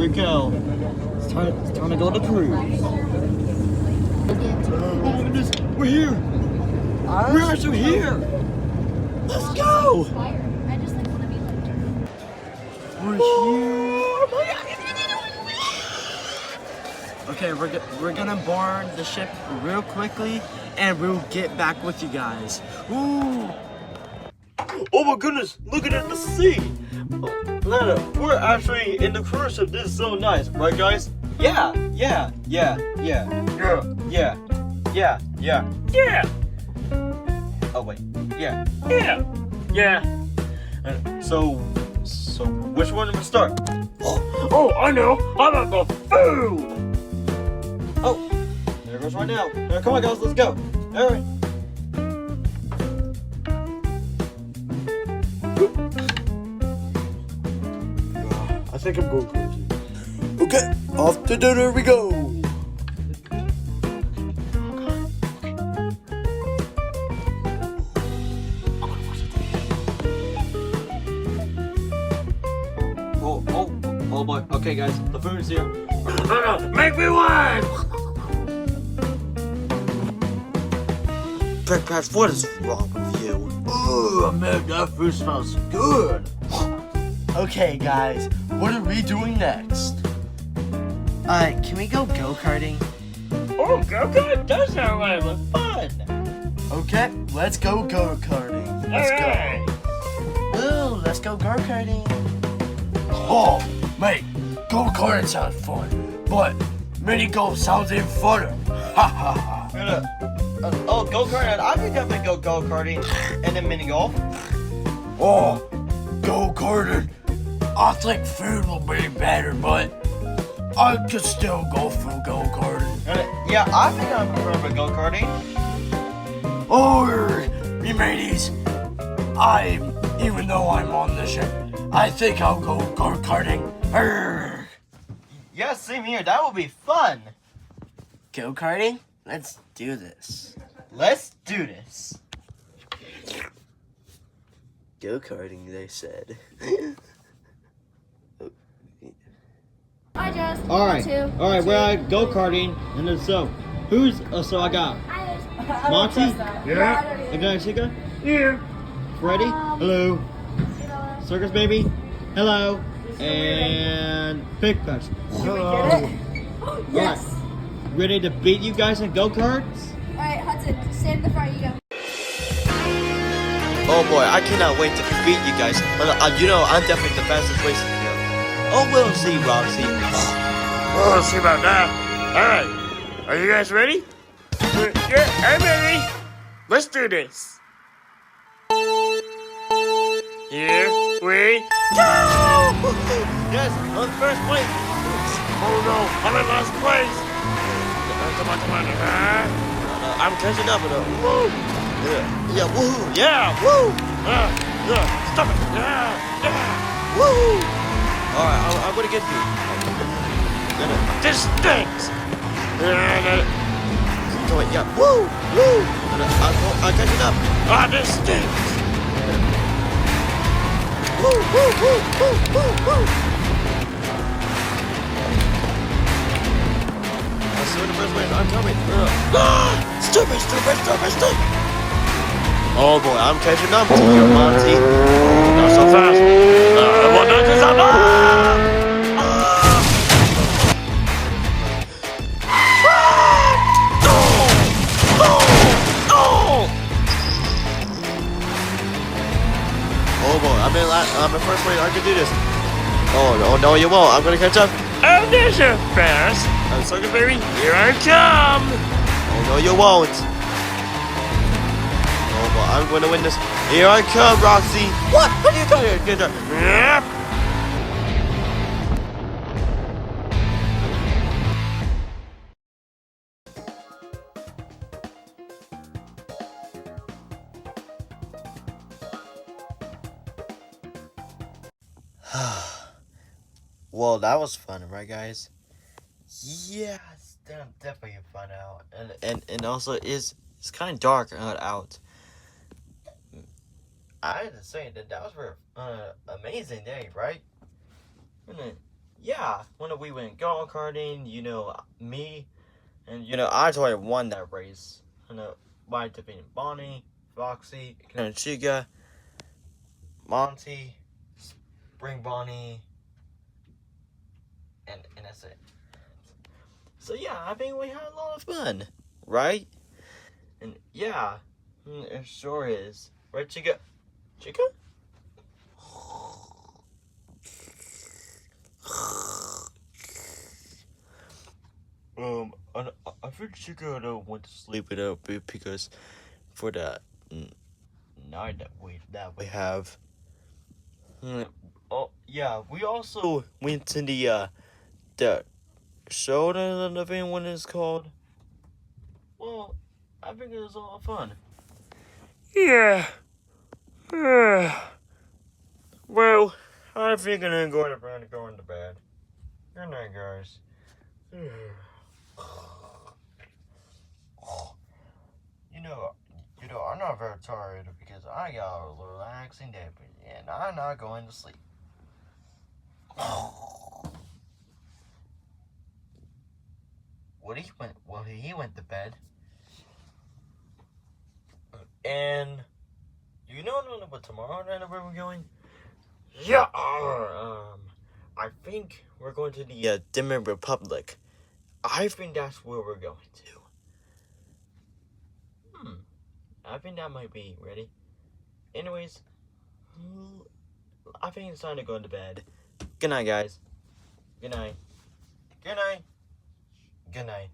we go. It's time to go on the cruise. Oh goodness, we're here. We're actually here. Let's go. We're here. Okay, we're gonna board the ship real quickly, and we'll get back with you guys. Ooh. Oh my goodness, looking at the sea. Lana, we're actually in the cruise ship. This is so nice, right guys? Yeah. Oh wait, yeah. So which one do we start? Oh, I know. How about the food? Oh, there goes right now. Come on guys, let's go. All right. I think I'm going crazy. Okay, off to dinner we go. Oh boy. Okay guys, the food's here. Make me one! Springtrap, what is wrong with you? Oh man, that food smells good. Okay guys, what are we doing next? Can we go go-karting? Oh, go-kart does sound like fun. Okay, let's go go-karting. Let's go. Ooh, let's go go-karting. Oh, mate, go-karting sounds fun, but mini golf sounds even funner. Ha ha ha. Oh, go-karting. I could definitely go go-karting and then mini golf. Oh, go-karting. I think food will be better, but I could still go for go-karting. Yeah, I think I prefer go-karting. Oh, me mateys, even though I'm on the ship, I think I'll go go-karting. Yeah, same here. That will be fun. Go-karting? Let's do this. Let's do this. Go-karting, they said. All right, we're at go-karting, and then so I got Monty. Yeah. I got Chica. Yeah. Freddy. Hello. Circus baby. Hello. And Pig Patch. Hello. Yes. All right. Ready to beat you guys in go-karts? Alright, Hudson, stand in the front, you go. Oh boy, I cannot wait to beat you guys. You know, I'm definitely the fastest racer here. Oh, we'll see, Roxy. We'll see about that. Alright. Are you guys ready? Yeah, I'm ready. Let's do this. Here we go! Yes, on first place. Oh no, I'm in last place. Come on. I'm catching up with her. Woo! Yeah, woohoo. Yeah! Woo. Stop it! Yeah! Woo. All right, I'm gonna get you. This stinks! Keep going. Yeah. Woo. I'm catching up. Ah, this stinks! Woo. I'm still in the first place. I'm coming. Stupid. Oh boy, I'm catching up to you, Monty. Not so fast! What does this happen? Oh boy, I'm in first place. I can do this. Oh no, you won't. I'm gonna catch up. Oh, there's your fast! Circus baby, here I come! Oh no, you won't. Oh boy, I'm gonna win this. Here I come, Roxy. What? What are you doing? Get her. Yep! Well, that was fun, right, guys? Yeah, it's definitely fun out, and also it's kind of dark out. I had to say that was for amazing day, right? yeah, when we went go-karting, you know, me, and you know, I totally won that race. You know, by defeating Bonnie, Foxy, and Chica, Monty, Springbonnie, and that's it. So yeah, I think we had a lot of fun, right? And yeah, it sure is. Right, Chica? Chica? I think Chica went to sleep it up because for the night that we have. Oh yeah, we also went to the show that the event when it's called. Well, I think it was a lot of fun. Yeah. Well, I think I'm gonna go to bed. Good night, guys. You know, I'm not very tired because I got a relaxing day, and I'm not going to sleep. He went to bed. And you know what tomorrow night where we're going? Yeah. I think we're going to the Demon Republic. I think that's where we're going to. I think that might be ready. Anyways, I think it's time to go to bed. Good night, guys. Good night. Good night. Good night.